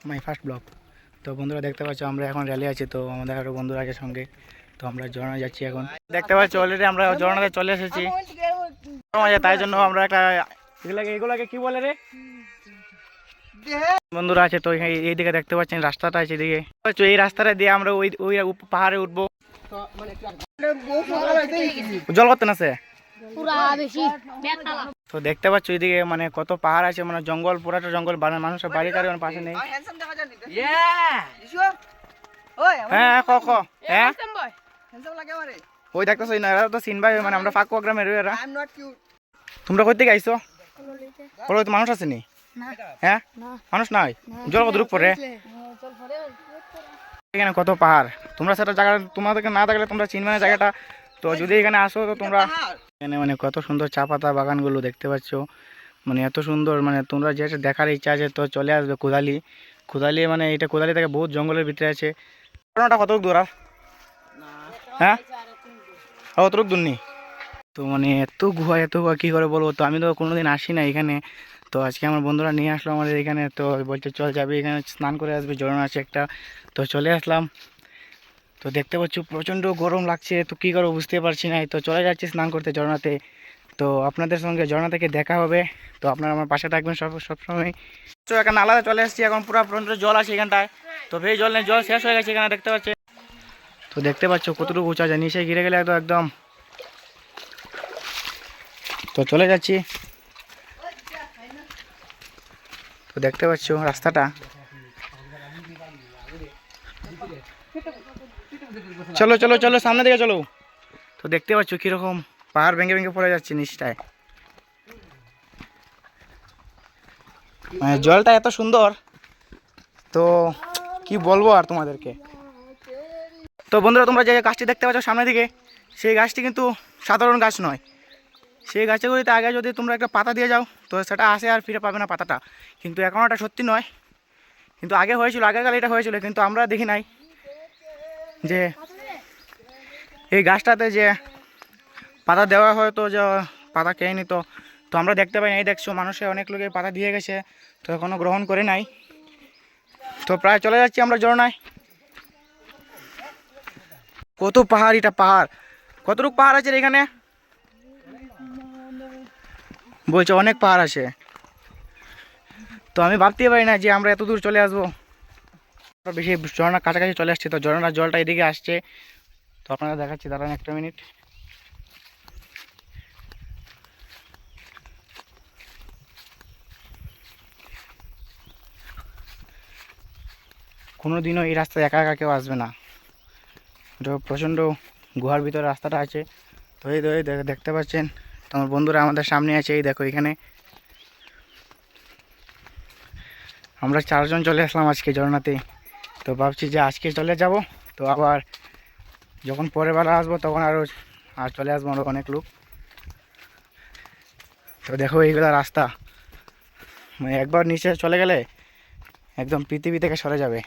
My first blog. তো বন্ধুরা দেখতে পাচ্ছ আমরা এখন র্যালি আছি, তো আমাদের আরও বন্ধুরা আছে সঙ্গে। তো আমরা ঝর্ণা যাচ্ছি এখন, দেখতে পাচ্ছি অলরেডি আমরা ঝর্ণাতে চলে এসেছি। তাই জন্য আমরা একটা এগুলাকে কি বলে রে বন্ধুরা আছে। তো এই দিকে দেখতে পাচ্ছেন রাস্তাটা আছে এদিকে, এই রাস্তাটা দিয়ে আমরা ওই ওই পাহাড়ে উঠবো। জল করতে না সে তো দেখতে পাচ্ছ এদিকে মানে কত পাহাড় আছে, মানে জঙ্গল, পুরাটা জঙ্গল, মানুষের বাড়ি টাড়ি পাশে নেই। হ্যাঁ হ্যাঁ ওই দেখতেছো না, এরা তো চিনবাই, মানে আমরা ফাঁকুয়া গ্রামের এরা। তোমরা কই থেকে আইছো? মানুষ আসেনি? হ্যাঁ মানুষ নাই, জল কত রূপ পরে এখানে কত পাহাড়। তোমরা সেটা জায়গা তোমাদেরকে না থাকলে তোমরা চিনবে না জায়গাটা। তো যদি এখানে আসো তো তোমরা এখানে মানে কত সুন্দর চা পাতা বাগানগুলো দেখতে পাচ্ছ, মানে এত সুন্দর, মানে তোমরা যেটা দেখার ইচ্ছা আছে তো চলে আসবে কোদালি মানে এটা কোদালি থেকে বহুত জঙ্গলের ভিতরে আছে। কত দূর আর হ্যাঁ অতটুক দূর নেই। তো মানে এত গুহা কী করে বলবো, তো আমি তো কোনোদিন আসি না এখানে। তো আজকে আমার বন্ধুরা নিয়ে আসলো আমাদের এখানে, তো বলছে চল যাবি এখানে স্নান করে আসবে, ঝর্ণা আছে একটা। তো চলে আসলাম। তো দেখতে পাচ্ছ প্রচণ্ড গরম লাগছে, তো কী করবো বুঝতে পারছি না। তো চলে যাচ্ছি স্নান করতে ঝর্ণাতে। তো আপনাদের সঙ্গে ঝর্ণা থেকে দেখা হবে, তো আপনারা আমার পাশে থাকবেন সবসময়। তো এখানে নালাতে চলে এসেছি, এখন পুরো জল আছে এখানটায়। তো এই জল নেই, জল শেষ হয়ে গেছে এখানে দেখতে পাচ্ছে। তো দেখতে পাচ্ছ কতটুকু উঁচা যায়, নিচে গিরে গেলে একদম। তো চলে যাচ্ছি। তো দেখতে পাচ্ছ রাস্তাটা, চলো চলো চলো সামনে দিকে চলো। তো দেখতে পাচ্ছ কিরকম পাহাড় ভেঙে ভেঙে পড়ে যাচ্ছে নিচটায়, মানে জলটা এত সুন্দর, তো কি বলবো আর তোমাদেরকে। তো বন্ধুরা তোমরা যে গাছটি দেখতে পাচ্ছ সামনের দিকে, সেই গাছটি কিন্তু সাধারণ গাছ নয়। সেই গাছগুলিতে আগে যদি তোমরা একটা পাতা দিয়ে যাও তো সেটা আসে আর ফিরে পাবে না পাতাটা, কিন্তু এখন এটা সত্যি নয়। কিন্তু আগে হয়েছিল, আগেকালে এটা হয়েছিল, কিন্তু আমরা দেখি নাই যে এই গাছটাতে যে পাতা দেওয়া হয়, তো যে পাতা খেয়ে নিত। তো আমরা দেখতে পাই নাই, দেখছো মানুষে অনেক লোকে পাতা দিয়ে গেছে, তো এখনও গ্রহণ করে নাই। তো প্রায় চলে যাচ্ছি আমরা ঝর্ণায়। কত পাহাড়, এটা পাহাড়, কতটুকু পাহাড় আছে এখানে বলছে, অনেক পাহাড় আছে। তো আমি ভাবতেই পারি না যে আমরা এত দূর চলে আসবো, বেশি ঝর্ণার কাছাকাছি চলে আসছে। তো ঝর্ণার জলটা এদিকে আসছে, তো আপনারা দেখাচ্ছি, দাঁড়ান একটা মিনিট। কোনো দিনও এই রাস্তায় একা একা কেউ আসবে না, এটা প্রচণ্ড গুহার ভিতরে রাস্তাটা আছে। তো এই দেখতে পাচ্ছেন তোমার বন্ধুরা আমাদের সামনে আছে, এই দেখো এখানে আমরা 4 জন চলে আসলাম আজকে ঝর্ণাতে। তো ভাবছি যে আজকে চলে যাব, তো আবার যখন পরের বার আসবো তখন আর চলে আসবো আমরা অনেক লোক। তো দেখো এইগুলো রাস্তা, মানে একবার নিচে চলে গেলে একদম পৃথিবী থেকে সরে যাবে।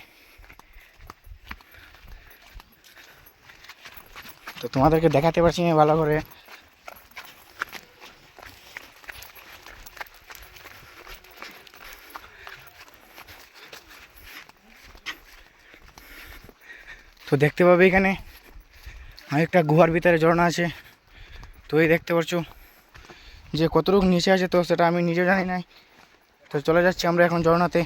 তো তোমাদেরকে দেখাতে পারছি না ভালো করে। তো দেখতে পাবে এখানে আরেকটা গুহার ভিতরে ঝর্ণা আছে। তো এই দেখতে পাচ্ছ যে কতটুকু নিচে আছে, তো সেটা আমি নিজে জানি নাই। তো চলে যাচ্ছি আমরা এখন ঝর্ণাতে।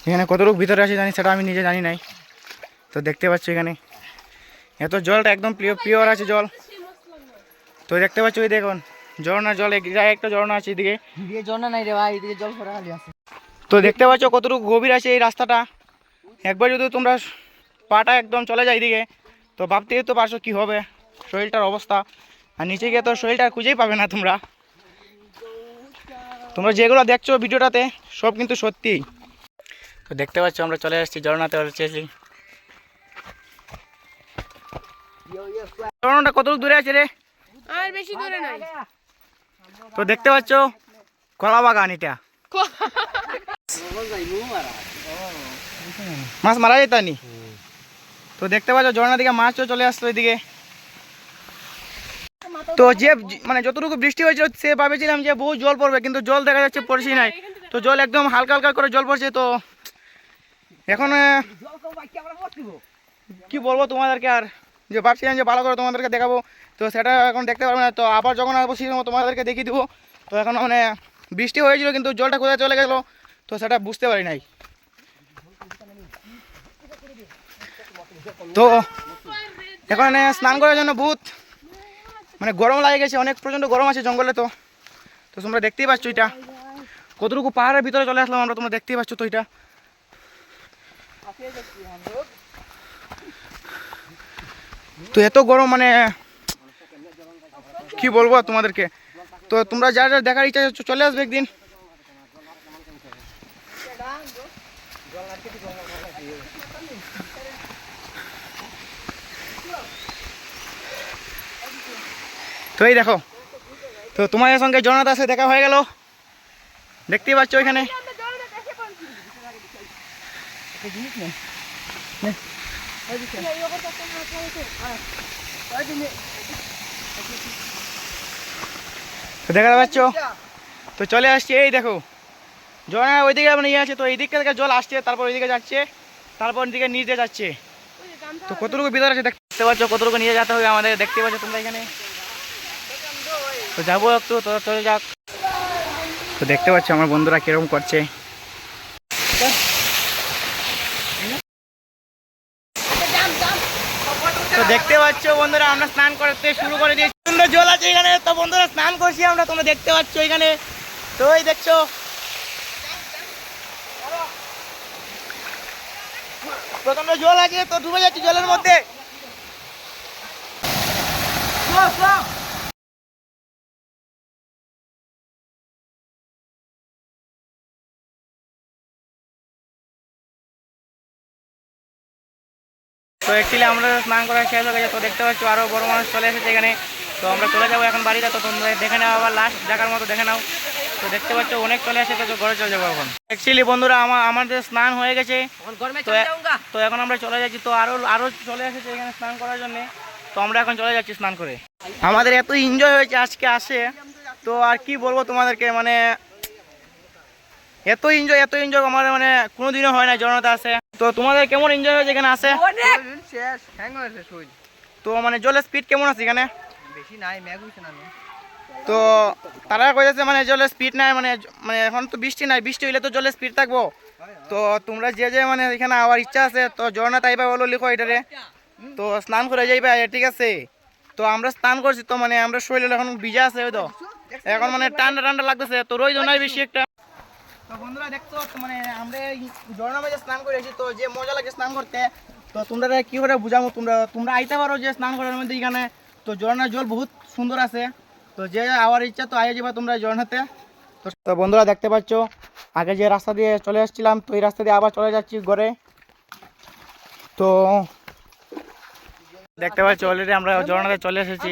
এখানে কতটুকু ভিতরে আছে জানি, সেটা আমি নিজে জানি নাই। তো দেখতে পাচ্ছ এখানে এত জলটা একদম পিওর আছে জল। তো দেখতে পাচ্ছ ওই দেখুন ঝর্ণার জল, একটা ঝর্ণা আছে এদিকে, ঝর্ণা নাই রে ভাই, এদিকে জল ভরা খালি আছে। তো দেখতে পাচ্ছ কতটুকু গভীর আছে এই রাস্তাটা। একবার যদি তোমরা পাটা একদম চলে যায় এদিকে, তো ভাবতেই তো পারছো কী হবে শরীরটার অবস্থা। আর নিচে গিয়ে তো শরীরটা খুঁজেই পাবে না তোমরা। তোমরা যেগুলো দেখছো ভিডিওটাতে সব কিন্তু সত্যি। তো দেখতে পাচ্ছ আমরা চলে আসছি ঝর্ণাতে, ঝর্ণাটা কতটুকু দূরে আছে রে? আর বেশি দূরে নাই। তো দেখতে পাচ্ছ কলা বাগান, এটা মাছ মারা যেত নি। তো দেখতে পাচ্ছ ঝর্ণা দিকে মাছও চলে আসতো এদিকে। তো যে মানে যতটুকু বৃষ্টি হয়েছিল সে ভাবেছিলাম যে বহু জল পড়বে, কিন্তু জল দেখা যাচ্ছে পড়ছেই নাই। তো জল একদম হালকা হালকা করে জল পড়ছে। তো এখন কি বলবো তোমাদেরকে, আর যে ভাবছিলাম যে ভালো করে তোমাদেরকে দেখাবো, তো সেটা এখন দেখতে পারবে না। তো আবার যখন আসবো সেই সময় তোমাদেরকে দেখিয়ে দেবো। তো এখন মানে বৃষ্টি হয়েছিল কিন্তু জলটা কোথায় চলে গেলো তো সেটা বুঝতে পারি নাই। তো এখন স্নান করার জন্য বহুত মানে গরম লাগে গেছে, অনেক প্রচণ্ড গরম আছে জঙ্গলে। তো তো তোমরা দেখতেই পাচ্ছ এটা কতটুকু পাহাড়ের ভিতরে চলে আসলাম আমরা, তোমরা দেখতেই পাচ্ছ। তো এটা তো এত গরম মানে কি বলবো তোমাদেরকে। তো তোমরা যা যা দেখার ইচ্ছা আছে চলে আসবে একদিন। তো এই দেখো, তো তোমাদের সঙ্গে জগন্নাথ সাথে দেখা হয়ে গেল, দেখতেই পাচ্ছ এখানে। তো দেখা পাচ্ছ, তো চলে আসছে এই দেখো জগন্নাথ ওইদিকে মানে ইয়ে আছে। তো এই দিক থেকে জল আসছে, তারপর ওইদিকে যাচ্ছে, তারপর এদিকে নিচে যাচ্ছে। তো কতটুকু ভিতরে আছে দেখতে পাচ্ছ, কতটুকু নিয়ে যেতে হবে আমাদের, দেখতে পাচ্ছ তোমরা এখানে। তো যাবো একটু, তো চলে যাক। তো দেখতে পাচ্ছ আমার বন্ধুরা কিরকম করছে। তো দেখতে পাচ্ছ বন্ধুরা আমরা স্নান করতে শুরু করে দিয়েছি, সুন্দর জল আছে এখানে। তো বন্ধুরা স্নান করছি আমরা, তোমরা দেখতে পাচ্ছ এখানে। তো এই দেখছো প্রচন্ড জল আছে, তো ডুবে যাচ্ছি জলের মধ্যে। তো অ্যাকচুয়ালি আমরা স্নান করা শেষ হয়ে গেছে। তো দেখতে পাচ্ছ আরও বড় মানুষ চলে এসেছে এখানে। তো আমরা চলে যাবো এখন বাড়িতে। তো তোমরা দেখে নাও, আবার লাস্ট জায়গার মতো দেখে নাও। তো দেখতে পাচ্ছ অনেক চলে এসেছে, তো ঘরে চলে যাবো এখন। অ্যাকচুয়ালি বন্ধুরা আমাদের স্নান হয়ে গেছে, তো এখন আমরা চলে যাচ্ছি। তো আরও চলে এসেছে এখানে স্নান করার জন্য। তো আমরা এখন চলে যাচ্ছি স্নান করে। আমাদের এত এনজয় হয়েছে আজকে আসে, তো আর কি বলবো তোমাদেরকে, মানে এত এনজয় আমাদের মানে কোনোদিনও হয় না জগন্নাথ আসে। তো তোমাদের কেমন এনজয় হয়েছে এখানে আসে? তো মানে জলের স্পিড কেমন আছে এখানে? বেশি নাই, মেঘ হইছে না। তো তারা কইতেছে মানে জলের স্পিড নাই, মানে মানে এখন তো বৃষ্টি নাই, বৃষ্টি হইলে তো জলের স্পিড থাকবো। তো তোমরা যে যে মানে এখানে আবার ইচ্ছা আছে তো জগন্নাথ আইবা বলো লিখো এটারে, তো স্নান করে যাইবা, ঠিক আছে? তো আমরা স্নান করছি, তো মানে আমরা শরীরে এখন ভিজা আছে, ওই তো এখন মানে ঠান্ডা ঠান্ডা লাগতেছে, তো রোদ নাই বেশি একটা। তো বন্ধুরা দেখছো তো মানে আমরা ঝর্ণা মাঝে স্নান করে এসেছি, তো যে মজা লাগে স্নান করতে। তো তোমরা কি করে বুঝাবো, তোমরা আইতে পারো যে স্নান করার মধ্যে এখানে। তো ঝর্ণার জল বহুত সুন্দর আছে, তো যে আবার ইচ্ছা তো আইয়ে যাবা তোমরা ঝর্ণাতে। তো বন্ধুরা দেখতে পাচ্ছ আগে যে রাস্তা দিয়ে চলে আসছিলাম, তো এই রাস্তা দিয়ে আবার চলে যাচ্ছি ঘরে। তো দেখতে পাচ্ছ অলরেডি আমরা ঝর্ণাতে চলে এসেছি।